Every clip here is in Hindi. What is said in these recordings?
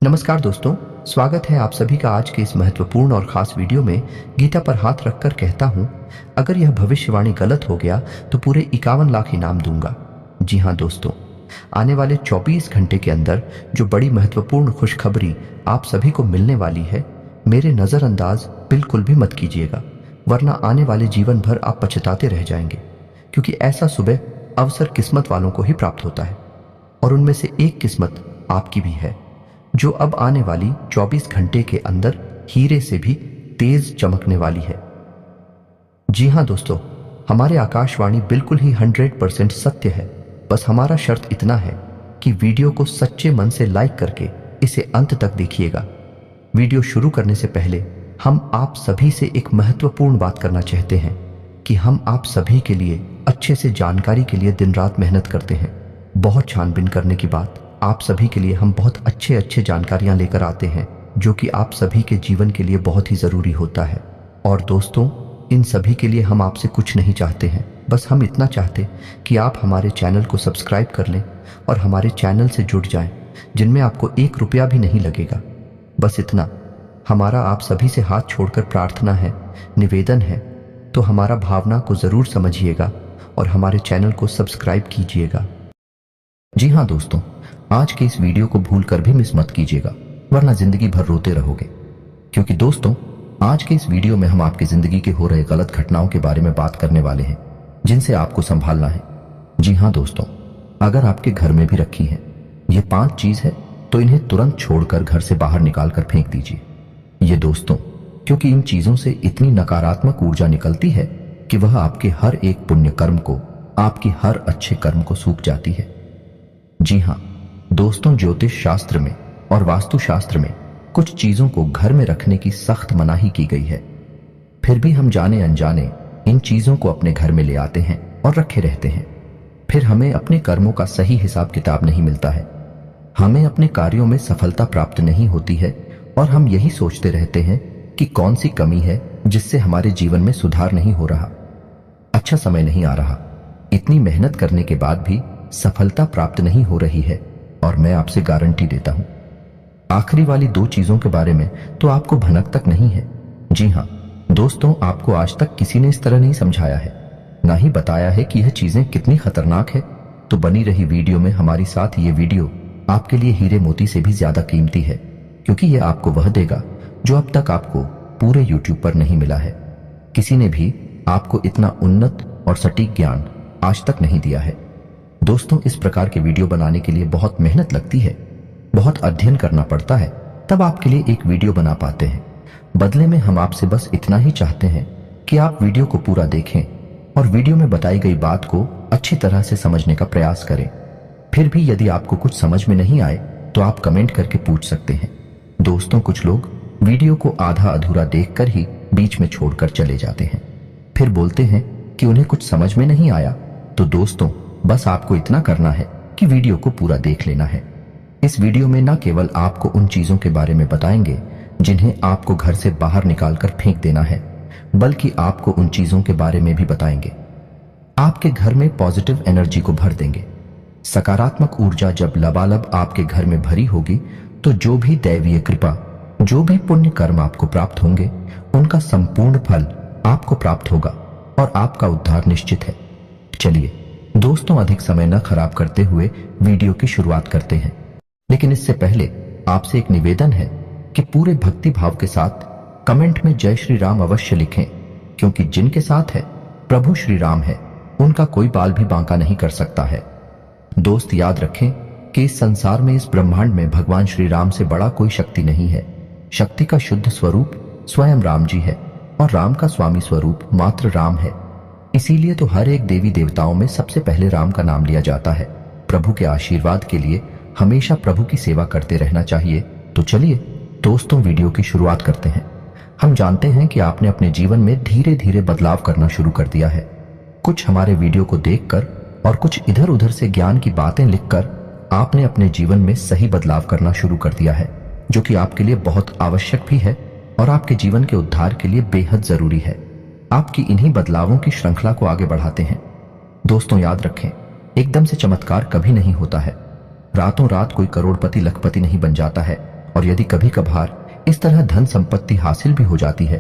नमस्कार दोस्तों, स्वागत है आप सभी का आज के इस महत्वपूर्ण और खास वीडियो में। गीता पर हाथ रखकर कहता हूं, अगर यह भविष्यवाणी गलत हो गया तो पूरे 51 लाख इनाम दूंगा। जी हां दोस्तों, आने वाले 24 घंटे के अंदर जो बड़ी महत्वपूर्ण खुशखबरी आप सभी को मिलने वाली है, मेरे नज़रअंदाज बिल्कुल भी मत कीजिएगा, वरना आने वाले जीवन भर आप पछताते रह जाएंगे। क्योंकि ऐसा सुबह अवसर किस्मत वालों को ही प्राप्त होता है, और उनमें से एक किस्मत आपकी भी है, जो अब आने वाली 24 घंटे के अंदर हीरे से भी तेज चमकने वाली है। जी हां दोस्तों, हमारे आकाशवाणी बिल्कुल ही 100% सत्य है। बस हमारा शर्त इतना है कि वीडियो को सच्चे मन से लाइक करके इसे अंत तक देखिएगा। वीडियो शुरू करने से पहले हम आप सभी से एक महत्वपूर्ण बात करना चाहते हैं कि हम आप सभी के लिए अच्छे से जानकारी के लिए दिन रात मेहनत करते हैं। बहुत छानबीन करने के बाद आप सभी के लिए हम बहुत अच्छे जानकारियां लेकर आते हैं, जो कि आप सभी के जीवन के लिए बहुत ही ज़रूरी होता है। और दोस्तों, इन सभी के लिए हम आपसे कुछ नहीं चाहते हैं, बस हम इतना चाहते कि आप हमारे चैनल को सब्सक्राइब कर लें और हमारे चैनल से जुड़ जाएं, जिनमें आपको 1 रुपया भी नहीं लगेगा। बस इतना हमारा आप सभी से हाथ छोड़कर प्रार्थना है, निवेदन है। तो हमारा भावना को ज़रूर समझिएगा और हमारे चैनल को सब्सक्राइब कीजिएगा। जी हाँ दोस्तों, आज के इस वीडियो को भूलकर भी मिस मत कीजिएगा, वरना जिंदगी भर रोते रहोगे। क्योंकि दोस्तों, आज के इस वीडियो में हम आपकी जिंदगी के हो रहे गलत घटनाओं के बारे में बात करने वाले हैं, जिनसे आपको संभालना है। जी हाँ दोस्तों, अगर आपके घर में भी रखी है ये 5 चीज है, तो इन्हें तुरंत छोड़कर घर से बाहर निकाल कर फेंक दीजिए। ये दोस्तों, क्योंकि इन चीजों से इतनी नकारात्मक ऊर्जा निकलती है कि वह आपके हर एक पुण्य कर्म को, आपकी हर अच्छे कर्म को सूख जाती है। जी हाँ दोस्तों, ज्योतिष शास्त्र में और वास्तु शास्त्र में कुछ चीजों को घर में रखने की सख्त मनाही की गई है। फिर भी हम जाने अनजाने इन चीजों को अपने घर में ले आते हैं और रखे रहते हैं। फिर हमें अपने कर्मों का सही हिसाब किताब नहीं मिलता है, हमें अपने कार्यों में सफलता प्राप्त नहीं होती है, और हम यही सोचते रहते हैं कि कौन सी कमी है जिससे हमारे जीवन में सुधार नहीं हो रहा, अच्छा समय नहीं आ रहा। इतनी मेहनत करने के बाद भी सफलता प्राप्त नहीं हो रही है, और मैं आपसे गारंटी देता हूं, आखिरी वाली 2 चीजों के बारे में तो आपको भनक तक नहीं है। जी हां दोस्तों, आपको आज तक किसी ने इस तरह नहीं समझाया है, ना ही बताया है कि यह चीजें कितनी खतरनाक है। तो बनी रही वीडियो में हमारी साथ ये वीडियो आपके लिए हीरे मोती से भी ज्यादा कीमती है, क्योंकि यह आपको वह देगा जो अब तक आपको पूरे YouTube पर नहीं मिला है। किसी ने भी आपको इतना उन्नत और सटीक ज्ञान आज तक नहीं दिया है। दोस्तों, इस प्रकार के वीडियो बनाने के लिए बहुत मेहनत लगती है, बहुत अध्ययन करना पड़ता है, तब आपके लिए एक वीडियो बना पाते हैं। बदले में हम आपसे बस इतना ही चाहते हैं कि आप वीडियो को पूरा देखें और वीडियो में बताई गई बात को अच्छी तरह से समझने का प्रयास करें। फिर भी यदि आपको कुछ समझ में नहीं आए तो आप कमेंट करके पूछ सकते हैं। दोस्तों, कुछ लोग वीडियो को आधा अधूरा देखकर ही बीच में छोड़कर चले जाते हैं, फिर बोलते हैं कि उन्हें कुछ समझ में नहीं आया। तो दोस्तों, बस आपको इतना करना है कि वीडियो को पूरा देख लेना है। इस वीडियो में न केवल आपको उन चीजों के बारे में बताएंगे जिन्हें आपको घर से बाहर निकालकर फेंक देना है, बल्कि आपको उन चीजों के बारे में भी बताएंगे आपके घर में पॉजिटिव एनर्जी को भर देंगे। सकारात्मक ऊर्जा जब लबालब आपके घर में भरी होगी, तो जो भी दैवीय कृपा, जो भी पुण्य कर्म आपको प्राप्त होंगे, उनका संपूर्ण फल आपको प्राप्त होगा और आपका उद्धार निश्चित है। चलिए दोस्तों, अधिक समय न खराब करते हुए वीडियो की शुरुआत करते हैं। लेकिन इससे पहले आपसे एक निवेदन है कि पूरे भक्ति भाव के साथ कमेंट में जय श्री राम अवश्य लिखें, क्योंकि जिनके साथ है प्रभु श्री राम है, उनका कोई बाल भी बांका नहीं कर सकता है। दोस्त, याद रखें कि इस संसार में, इस ब्रह्मांड में भगवान श्री राम से बड़ा कोई शक्ति नहीं है। शक्ति का शुद्ध स्वरूप स्वयं राम जी है, और राम का स्वामी स्वरूप मात्र राम है। इसीलिए तो हर एक देवी देवताओं में सबसे पहले राम का नाम लिया जाता है। प्रभु के आशीर्वाद के लिए हमेशा प्रभु की सेवा करते रहना चाहिए। तो चलिए दोस्तों, वीडियो की शुरुआत करते हैं। हम जानते हैं कि आपने अपने जीवन में धीरे धीरे बदलाव करना शुरू कर दिया है। कुछ हमारे वीडियो को देखकर और कुछ इधर उधर से ज्ञान की बातें लिखकर आपने अपने जीवन में सही बदलाव करना शुरू कर दिया है, जो कि आपके लिए बहुत आवश्यक भी है और आपके जीवन के उद्धार के लिए बेहद जरूरी है। आपकी इन्हीं बदलावों की श्रृंखला को आगे बढ़ाते हैं। दोस्तों, याद रखें, एकदम से चमत्कार कभी नहीं होता है। रातों रात कोई करोड़पति लखपति नहीं बन जाता है, और यदि कभी कभार इस तरह धन संपत्ति हासिल भी हो जाती है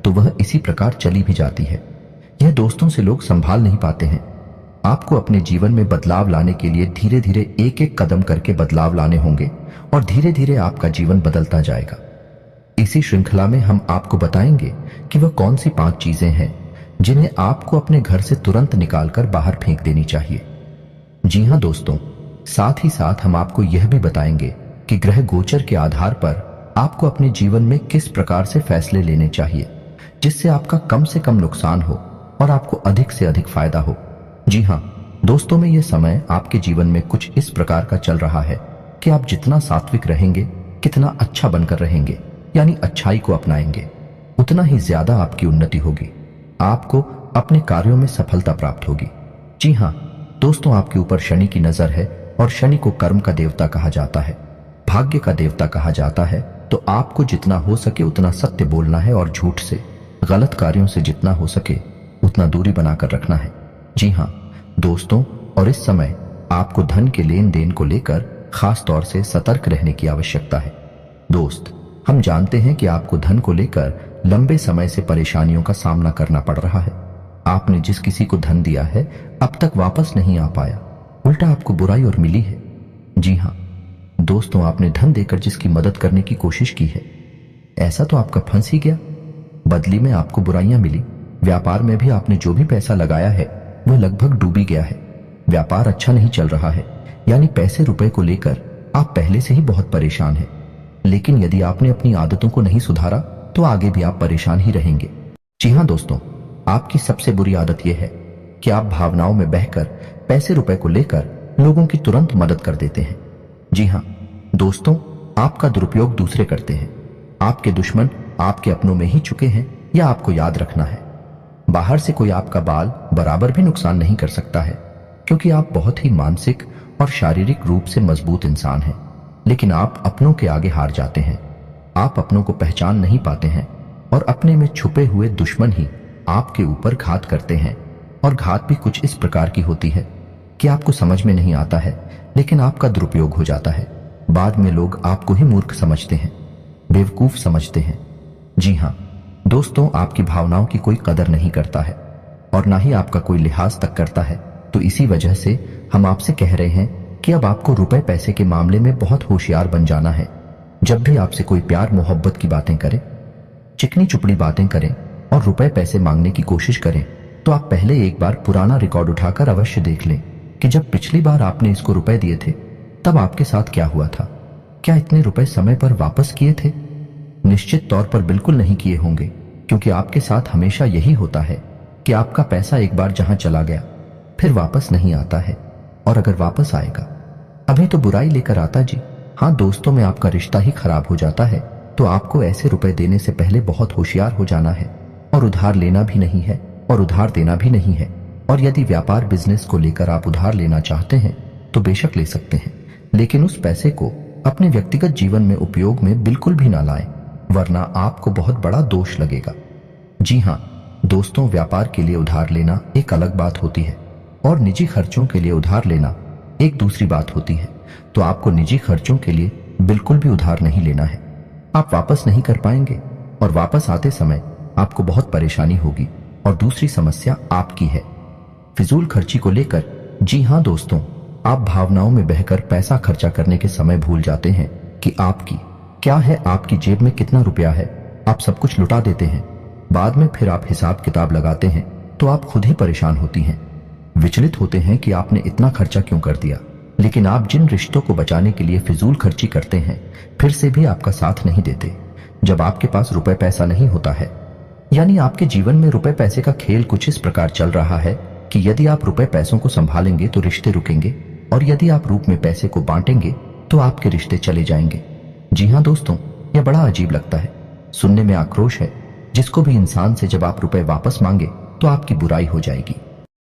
तो वह इसी प्रकार चली भी जाती है। यह दोस्तों से लोग संभाल नहीं पाते हैं। आपको अपने जीवन में बदलाव लाने के लिए धीरे धीरे एक एक कदम करके बदलाव लाने होंगे और धीरे धीरे आपका जीवन बदलता जाएगा। इसी श्रृंखला में हम आपको बताएंगे कि वह कौन सी 5 चीजें हैं जिन्हें आपको अपने घर से तुरंत निकालकर बाहर फेंक देनी चाहिए। जी हां दोस्तों, साथ ही साथ हम आपको यह भी बताएंगे कि ग्रह गोचर के आधार पर आपको अपने जीवन में किस प्रकार से फैसले लेने चाहिए जिससे आपका कम से कम नुकसान हो और आपको अधिक से अधिक फायदा हो। जी हां दोस्तों, में यह समय आपके जीवन में कुछ इस प्रकार का चल रहा है कि आप जितना सात्विक रहेंगे, कितना अच्छा बनकर रहेंगे, यानी अच्छाई को अपनाएंगे, उतना ही ज्यादा आपकी उन्नति होगी, आपको अपने कार्यों में सफलता प्राप्त होगी। जी हां दोस्तों, आपके ऊपर शनि की नजर है और शनि को कर्म का देवता कहा जाता है, भाग्य का देवता कहा जाता है। तो आपको जितना हो सके उतना सत्य बोलना है और झूठ से, गलत कार्यों से जितना हो सके उतना दूरी बनाकर रखना है। जी हां दोस्तों, और इस समय आपको धन के लेन देन को लेकर खास तौर से सतर्क रहने की आवश्यकता है। दोस्त, हम जानते हैं कि आपको धन को लेकर लंबे समय से परेशानियों का सामना करना पड़ रहा है। आपने जिस किसी को धन दिया है अब तक वापस नहीं आ पाया, उल्टा आपको बुराई और मिली है। जी हां दोस्तों, आपने धन देकर जिसकी मदद करने की कोशिश की है, ऐसा तो आपका फंस ही गया, बदली में आपको बुराइयां मिली। व्यापार में भी आपने जो भी पैसा लगाया है वह लगभग डूबी गया है। व्यापार अच्छा नहीं चल रहा है, यानी पैसे रुपए को लेकर आप पहले से ही बहुत परेशान हैं। लेकिन यदि आपने अपनी आदतों को नहीं सुधारा तो आगे भी आप परेशान ही रहेंगे। जी हां दोस्तों, आपकी सबसे बुरी आदत यह है कि आप भावनाओं में बहकर पैसे रुपए को लेकर लोगों की तुरंत मदद कर देते हैं। जी हां दोस्तों, आपका दुरुपयोग दूसरे करते हैं। आपके दुश्मन आपके अपनों में ही चुके हैं, यह आपको याद रखना है। बाहर से कोई आपका बाल बराबर भी नुकसान नहीं कर सकता है, क्योंकि आप बहुत ही मानसिक और शारीरिक रूप से मजबूत इंसान हैं। लेकिन आप अपनों के आगे हार जाते हैं। आप अपनों को पहचान नहीं पाते हैं और अपने में छुपे हुए दुश्मन ही आपके ऊपर घात करते हैं। और घात भी कुछ इस प्रकार की होती है कि आपको समझ में नहीं आता है, लेकिन आपका दुरुपयोग हो जाता है। बाद में लोग आपको ही मूर्ख समझते हैं, बेवकूफ समझते हैं। जी हां दोस्तों, आपकी भावनाओं की कोई कदर नहीं करता है और ना ही आपका कोई लिहाज तक करता है। तो इसी वजह से हम आपसे कह रहे हैं कि अब आपको रुपए पैसे के मामले में बहुत होशियार बन जाना है। जब भी आपसे कोई प्यार मोहब्बत की बातें करे, चिकनी चुपड़ी बातें करें और रुपए पैसे मांगने की कोशिश करें, तो आप पहले एक बार पुराना रिकॉर्ड उठाकर अवश्य देख लें कि जब पिछली बार आपने इसको रुपए दिए थे तब आपके साथ क्या हुआ था। क्या इतने रुपए समय पर वापस किए थे? निश्चित तौर पर बिल्कुल नहीं किए होंगे, क्योंकि आपके साथ हमेशा यही होता है कि आपका पैसा एक बार जहां चला गया फिर वापस नहीं आता है, और अगर वापस आएगा अभी तो बुराई लेकर आता। जी हां दोस्तों, में आपका रिश्ता ही खराब हो जाता है। तो आपको ऐसे रुपए देने से पहले बहुत होशियार हो जाना है, और उधार लेना भी नहीं है और उधार देना भी नहीं है। और यदि व्यापार बिजनेस को लेकर आप उधार लेना चाहते हैं तो बेशक ले सकते हैं, लेकिन उस पैसे को अपने व्यक्तिगत जीवन में उपयोग में बिल्कुल भी ना लाएं, वरना आपको बहुत बड़ा दोष लगेगा। जी हां दोस्तों, व्यापार के लिए उधार लेना एक अलग बात होती है और निजी खर्चों के लिए उधार लेना एक दूसरी बात होती है। तो आपको निजी खर्चों के लिए बिल्कुल भी उधार नहीं लेना है। आप वापस नहीं कर पाएंगे और वापस आते समय आपको बहुत परेशानी होगी। और दूसरी समस्या आपकी है फिजूल खर्ची को लेकर। जी हां दोस्तों, आप भावनाओं में बहकर पैसा खर्चा करने के समय भूल जाते हैं कि आपकी क्या है, आपकी जेब में कितना रुपया है। आप सब कुछ लुटा देते हैं। बाद में फिर आप हिसाब किताब लगाते हैं तो आप खुद ही परेशान होती हैं, विचलित होते हैं कि आपने इतना खर्चा क्यों कर दिया। लेकिन आप जिन रिश्तों को बचाने के लिए फिजूल खर्ची करते हैं फिर से भी आपका साथ नहीं देते। जब आपके पास रुपए पैसा नहीं होता है, यानी आपके जीवन में रुपए पैसे का खेल कुछ इस प्रकार चल रहा है कि यदि आप रुपए पैसों को संभालेंगे तो रिश्ते रुकेंगे, और यदि आप रूप में पैसे को बांटेंगे तो आपके रिश्ते चले जाएंगे। जी हां दोस्तों, यह बड़ा अजीब लगता है, सुनने में आक्रोश है। जिसको भी इंसान से जब आप रुपए वापस मांगे तो आपकी बुराई हो जाएगी,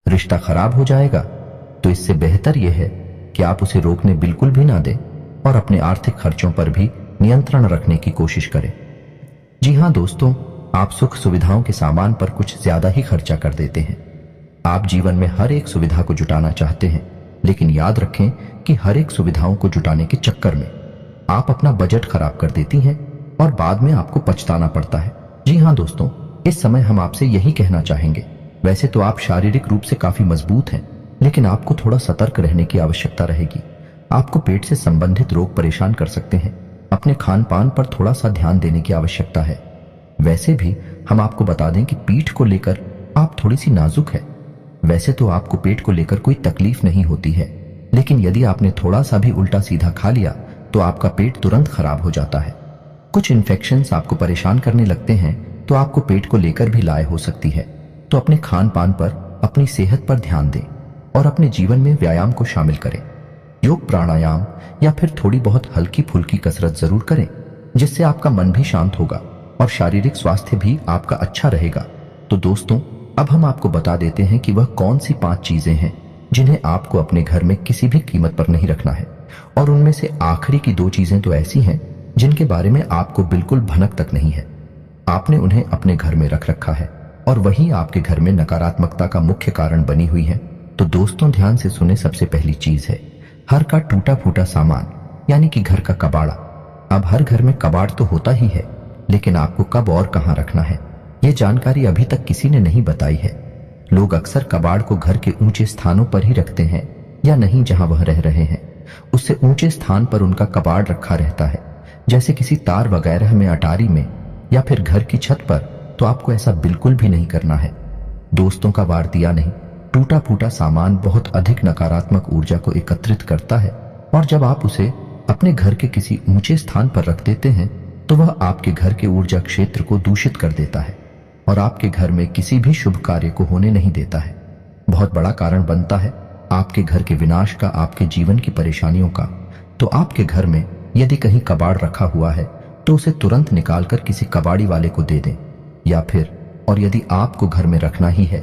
रिश्ता खराब हो जाएगा। तो इससे बेहतर यह है कि आप उसे रोकने बिल्कुल भी ना दें और अपने आर्थिक खर्चों पर भी नियंत्रण रखने की कोशिश करें। जी हां दोस्तों, आप सुख सुविधाओं के सामान पर कुछ ज्यादा ही खर्चा कर देते हैं। आप जीवन में हर एक सुविधा को जुटाना चाहते हैं, लेकिन याद रखें कि हर एक सुविधाओं को जुटाने के चक्कर में आप अपना बजट खराब कर देती हैं और बाद में आपको पछताना पड़ता है। जी हाँ दोस्तों, इस समय हम आपसे यही कहना चाहेंगे। वैसे तो आप शारीरिक रूप से काफी मजबूत हैं, लेकिन आपको थोड़ा सतर्क रहने की आवश्यकता रहेगी। आपको पेट से संबंधित रोग परेशान कर सकते हैं। अपने खान पान पर थोड़ा सा ध्यान देने की आवश्यकता है। वैसे भी हम आपको बता दें कि पीठ को लेकर आप थोड़ी सी नाजुक है। वैसे तो आपको पेट को लेकर कोई तकलीफ नहीं होती है, लेकिन यदि आपने थोड़ा सा भी उल्टा सीधा खा लिया तो आपका पेट तुरंत खराब हो जाता है। कुछ इन्फेक्शंस आपको परेशान करने लगते हैं तो आपको पेट को लेकर भी लाए हो सकती है। तो अपने खान पान पर, अपनी सेहत पर ध्यान दें और अपने जीवन में व्यायाम को शामिल करें। योग, प्राणायाम या फिर थोड़ी बहुत हल्की फुल्की कसरत जरूर करें, जिससे आपका मन भी शांत होगा और शारीरिक स्वास्थ्य भी आपका अच्छा रहेगा। तो दोस्तों, अब हम आपको बता देते हैं कि वह कौन सी 5 चीजें हैं जिन्हें आपको अपने घर में किसी भी कीमत पर नहीं रखना है। और उनमें से आखिरी की 2 चीजें तो ऐसी हैं जिनके बारे में आपको बिल्कुल भनक तक नहीं है। आपने उन्हें अपने घर में रख रखा है और वही आपके घर में नकारात्मकता का मुख्य कारण बनी हुई है। तो दोस्तों, ध्यान से सुने। सबसे पहली चीज है हर का टूटा फूटा सामान, यानी कि घर का कबाड़ा। अब हर घर में कबाड़ तो होता ही है, लेकिन आपको कब और कहां रखना है, यह जानकारी अभी तक किसी ने नहीं बताई है। लोग अक्सर कबाड़ को घर के ऊंचे स्थानों पर ही रखते हैं, या नहीं जहां वह रह रहे हैं उससे ऊंचे स्थान पर उनका कबाड़ रखा रहता है, जैसे किसी तार वगैरह में, अटारी में या फिर घर की छत पर। तो आपको ऐसा बिल्कुल भी नहीं करना है। दोस्तों का वार दिया नहीं। टूटा फूटा सामान बहुत अधिक नकारात्मक ऊर्जा को एकत्रित करता है, और जब आप उसे अपने घर के किसी ऊंचे स्थान पर रख देते हैं तो वह आपके घर के ऊर्जा क्षेत्र को दूषित कर देता है और आपके घर में किसी भी शुभ कार्य को होने नहीं देता है। बहुत बड़ा कारण बनता है आपके घर के विनाश का, आपके जीवन की परेशानियों का। तो आपके घर में यदि कहीं कबाड़ रखा हुआ है तो उसे तुरंत निकालकर किसी कबाड़ी वाले को दे दें, या फिर और यदि आपको घर में रखना ही है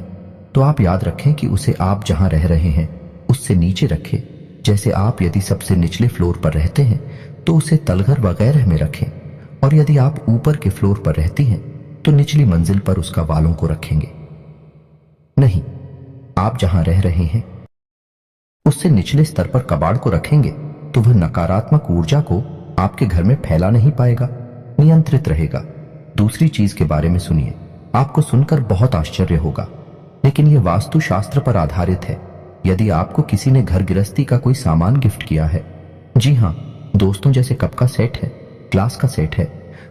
तो आप याद रखें कि उसे आप जहां रह रहे हैं उससे नीचे रखें। जैसे आप यदि सबसे निचले फ्लोर पर रहते हैं तो उसे तलघर वगैरह में रखें, और यदि आप ऊपर के फ्लोर पर रहती हैं तो निचली मंजिल पर उसका वालों को रखेंगे। नहीं, आप जहां रह रहे हैं उससे निचले स्तर पर कबाड़ को रखेंगे तो वह नकारात्मक ऊर्जा को आपके घर में फैला नहीं पाएगा, नियंत्रित रहेगा। दूसरी चीज के बारे में सुनिए। आपको सुनकर बहुत आश्चर्य होगा, लेकिन यह वास्तुशास्त्र पर आधारित है। यदि आपको किसी ने घर गृहस्थी का कोई सामान गिफ्ट किया है, जी हाँ दोस्तों, जैसे कप का सेट है, ग्लास का सेट है,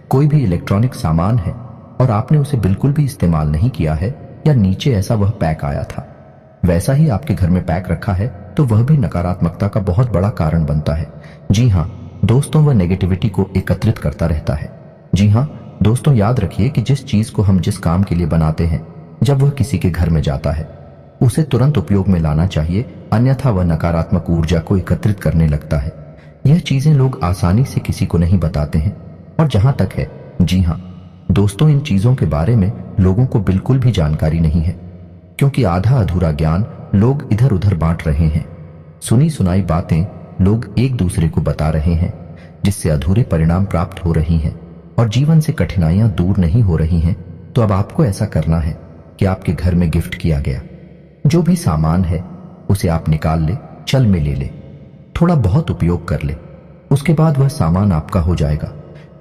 कोई भी इलेक्ट्रॉनिक सामान है, और आपने उसे बिल्कुल भी इस्तेमाल नहीं किया है, या नीचे ऐसा वह पैक आया था वैसा ही आपके घर में पैक रखा है, तो वह भी नकारात्मकता का बहुत बड़ा कारण बनता है। जी हाँ दोस्तों, वह नेगेटिविटी को एकत्रित करता रहता है। जी हाँ दोस्तों, याद रखिए कि जिस चीज को हम जिस काम के लिए बनाते हैं, जब वह किसी के घर में जाता है उसे तुरंत उपयोग में लाना चाहिए, अन्यथा वह नकारात्मक ऊर्जा को एकत्रित करने लगता है। यह चीजें लोग आसानी से किसी को नहीं बताते हैं, और जहां तक है, जी हाँ दोस्तों, इन चीजों के बारे में लोगों को बिल्कुल भी जानकारी नहीं है, क्योंकि आधा अधूरा ज्ञान लोग इधर उधर बांट रहे हैं। सुनी सुनाई बातें लोग एक दूसरे को बता रहे हैं, जिससे अधूरे परिणाम प्राप्त हो रही हैं और जीवन से कठिनाइयां दूर नहीं हो रही हैं। तो अब आपको ऐसा करना है कि आपके घर में गिफ्ट किया गया जो भी सामान है उसे आप निकाल ले, चल में ले ले, थोड़ा बहुत उपयोग कर ले, उसके बाद वह सामान आपका हो जाएगा।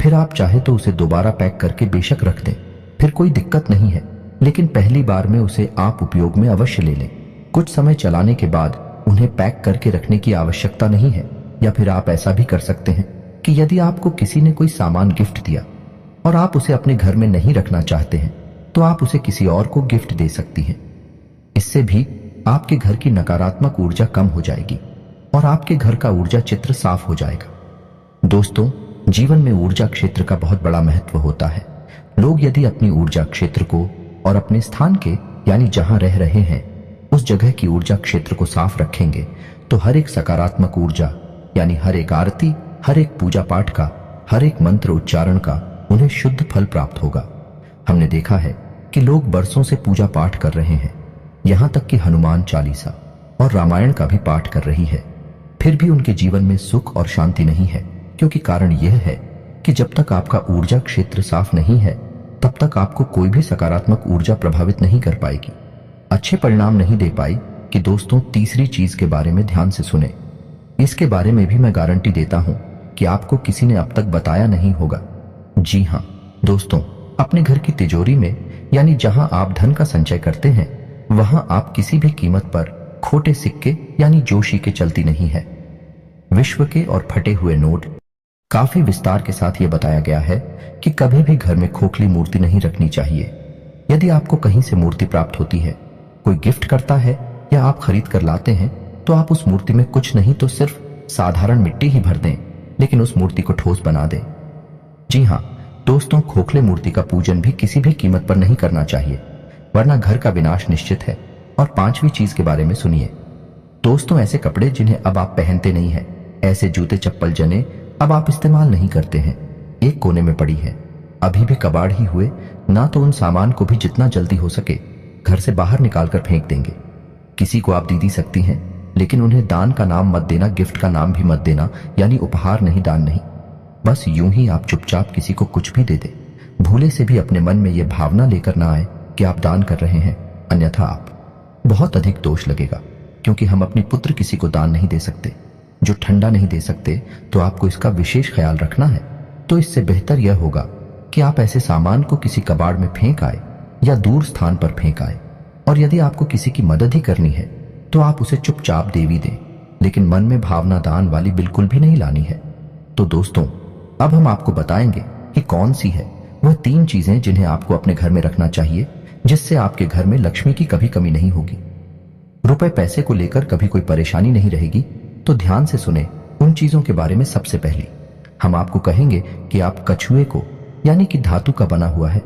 फिर आप चाहे तो उसे दोबारा पैक करके बेशक रख दें, फिर कोई दिक्कत नहीं है, लेकिन पहली बार में उसे आप उपयोग में अवश्य ले लें। कुछ समय चलाने के बाद उन्हें पैक करके रखने की आवश्यकता नहीं है। या फिर आप ऐसा भी कर सकते हैं कि यदि आपको किसी ने कोई सामान गिफ्ट दिया और आप उसे अपने घर में नहीं रखना चाहते हैं, तो आप उसे किसी और को गिफ्ट दे सकती हैं। इससे भी आपके घर की नकारात्मक ऊर्जा कम हो जाएगी और आपके घर का ऊर्जा चित्र साफ हो जाएगा। दोस्तों, जीवन में ऊर्जा क्षेत्र का बहुत बड़ा महत्व होता है। लोग यदि अपनी ऊर्जा क्षेत्र को और अपने स्थान के, यानी जहां रह रहे हैं, उस जगह की ऊर्जा क्षेत्र को साफ रखेंगे, तो हर एक सकारात्मक ऊर्जा, यानी हर एक आरती, हर एक पूजा पाठ का, हर एक मंत्र उच्चारण का उन्हें शुद्ध फल प्राप्त होगा। हमने देखा है कि लोग बरसों से पूजा पाठ कर रहे हैं, यहां तक कि हनुमान चालीसा और रामायण का भी पाठ कर रही है, फिर भी उनके जीवन में सुख और शांति नहीं है, क्योंकि कारण यह है कि जब तक आपका ऊर्जा क्षेत्र साफ नहीं है, तब तक आपको कोई भी सकारात्मक ऊर्जा प्रभावित नहीं कर पाएगी, अच्छे परिणाम नहीं दे पाई। कि दोस्तों, तीसरी चीज के बारे में ध्यान से सुने। इसके बारे में भी मैं गारंटी देता हूं कि आपको किसी ने अब तक बताया नहीं होगा। जी हाँ दोस्तों, अपने घर की तिजोरी में यानी जहां आप धन का संचय करते हैं, वहां आप किसी भी कीमत पर खोटे सिक्के यानी जोशी के चलती नहीं है। विश्व के और फटे हुए नोट। काफी विस्तार के साथ यह बताया गया है कि कभी भी घर में खोखली मूर्ति नहीं रखनी चाहिए। यदि आपको कहीं से मूर्ति प्राप्त होती है, कोई गिफ्ट करता है या आप खरीद कर लाते हैं, तो आप उस मूर्ति में कुछ नहीं तो सिर्फ साधारण मिट्टी ही भर दें, लेकिन उस मूर्ति को ठोस बना दें। जी हाँ दोस्तों, खोखले मूर्ति का पूजन भी किसी भी कीमत पर नहीं करना चाहिए, वरना घर का विनाश निश्चित है। और पांचवी चीज के बारे में सुनिए दोस्तों, ऐसे कपड़े जिन्हें अब आप पहनते नहीं हैं, ऐसे जूते चप्पल जने अब आप इस्तेमाल नहीं करते हैं, एक कोने में पड़ी है, अभी भी कबाड़ ही हुए ना, तो उन सामान को भी जितना जल्दी हो सके घर से बाहर निकालकर फेंक देंगे। किसी को आप दे दी सकती हैं, लेकिन उन्हें दान का नाम मत देना, गिफ्ट का नाम भी मत देना, यानी उपहार नहीं, दान नहीं। बस यूं ही आप चुपचाप किसी को कुछ भी दे दे, भूले से भी अपने मन में यह भावना लेकर ना आए कि आप दान कर रहे हैं, अन्यथा आप बहुत अधिक दोष लगेगा। क्योंकि हम अपनी पुत्र किसी को दान नहीं दे सकते, जो ठंडा नहीं दे सकते, तो आपको इसका विशेष ख्याल रखना है। तो इससे बेहतर यह होगा कि आप ऐसे सामान को किसी कबाड़ में फेंक आए या दूर स्थान पर फेंक आए। और यदि आपको किसी की मदद ही करनी है तो आप उसे चुपचाप दे भी दें, लेकिन मन में भावना दान वाली बिल्कुल भी नहीं लानी है। तो दोस्तों, अब हम आपको बताएंगे कि कौन सी है वह 3 चीजें जिन्हें आपको अपने घर में रखना चाहिए, जिससे आपके घर में लक्ष्मी की कभी कमी नहीं होगी, रुपए पैसे को लेकर कभी कोई परेशानी नहीं रहेगी। तो ध्यान से सुने उन चीजों के बारे में। सबसे पहली हम आपको कहेंगे कि आप कछुए को, यानी कि धातु का बना हुआ है,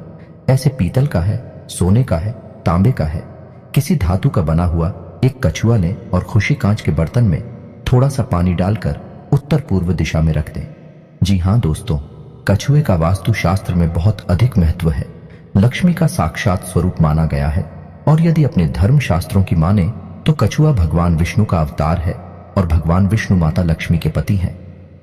ऐसे पीतल का है, सोने का है, तांबे का है, किसी धातु का बना हुआ एक कछुआ लें और खुशी कांच के बर्तन में थोड़ा सा पानी डालकर उत्तर पूर्व दिशा में रख दें। जी हाँ दोस्तों, कछुए का वास्तु शास्त्र में बहुत अधिक महत्व है, लक्ष्मी का साक्षात स्वरूप माना गया है। और यदि अपने धर्म शास्त्रों की माने तो कछुआ भगवान विष्णु का अवतार है और भगवान विष्णु माता लक्ष्मी के पति हैं,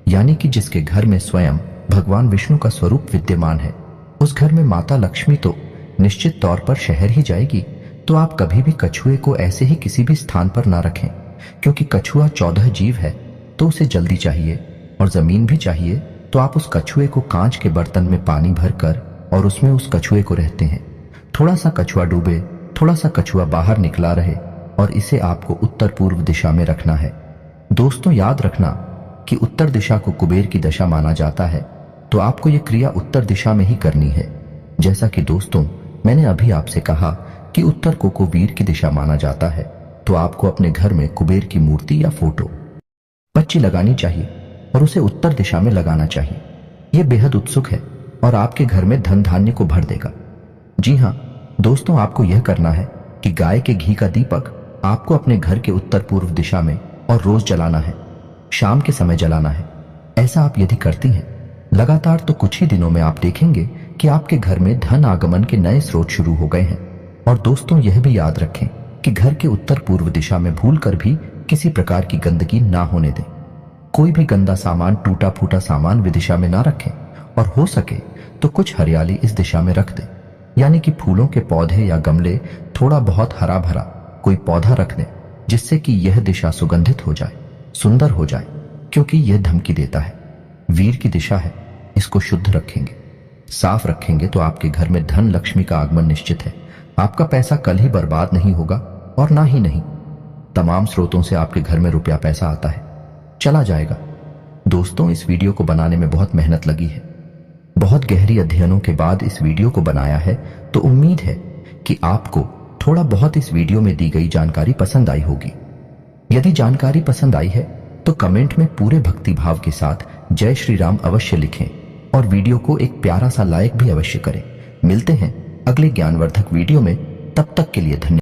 यानी कि जिसके घर में स्वयं भगवान विष्णु का स्वरूप विद्यमान है, उस घर में माता लक्ष्मी तो निश्चित तौर पर शहर ही जाएगी। तो आप कभी भी कछुए को ऐसे ही किसी भी स्थान पर ना रखें, क्योंकि कछुआ 14 जीव है, तो उसे जल्दी चाहिए और जमीन भी चाहिए। तो आप उस कछुए को कांच के बर्तन में पानी भरकर और उसमें उस कछुए को रहते हैं। थोड़ा सा कछुआ डूबे, थोड़ा सा कछुआ बाहर निकला रहे, और इसे आपको उत्तर पूर्व दिशा में रखना है। दोस्तों याद रखना कि उत्तर दिशा को कुबेर की दशा माना जाता है, तो आपको यह क्रिया उत्तर दिशा में ही करनी है। जैसा कि दोस्तों मैंने अभी आपसे कहा कि उत्तर को वीर की दिशा माना जाता है, तो आपको अपने घर में कुबेर की मूर्ति या फोटो बच्ची लगानी चाहिए और उसे उत्तर दिशा में लगाना चाहिए। यह बेहद उत्सुक है और आपके घर में धन धान्य को भर देगा। जी हाँ दोस्तों, आपको यह करना है कि गाय के घी का दीपक आपको अपने घर के उत्तर पूर्व दिशा में और रोज जलाना है, शाम के समय जलाना है। ऐसा आप यदि करती हैं लगातार, तो कुछ ही दिनों में आप देखेंगे कि आपके घर में धन आगमन के नए स्रोत शुरू हो गए हैं। और दोस्तों यह भी याद रखें कि घर के उत्तर पूर्व दिशा में भूलकर भी किसी प्रकार की गंदगी ना होने दें। कोई भी गंदा सामान, टूटा फूटा सामान विदिशा में ना रखें, और हो सके तो कुछ हरियाली इस दिशा में रख दें, यानी कि फूलों के पौधे या गमले, थोड़ा बहुत हरा भरा कोई पौधा रख दें, जिससे कि यह दिशा सुगंधित हो जाए, सुंदर हो जाए, क्योंकि यह धमकी देता है, वीर की दिशा है। इसको शुद्ध रखेंगे, साफ रखेंगे, तो आपके घर में धन लक्ष्मी का आगमन निश्चित है। आपका पैसा कल ही बर्बाद नहीं होगा, और ना ही नहीं, तमाम स्रोतों से आपके घर में रुपया पैसा आता है, चला जाएगा। दोस्तों इस वीडियो को बनाने में बहुत मेहनत लगी है, बहुत गहरी अध्ययनों के बाद इस वीडियो को बनाया है। तो उम्मीद है कि आपको थोड़ा बहुत इस वीडियो में दी गई जानकारी पसंद आई होगी। यदि जानकारी पसंद आई है तो कमेंट में पूरे भक्ति भाव के साथ जय श्री राम अवश्य लिखें, और वीडियो को एक प्यारा सा लाइक भी अवश्य करें। मिलते हैं अगले ज्ञानवर्धक वीडियो में, तब तक के लिए धन्यवाद।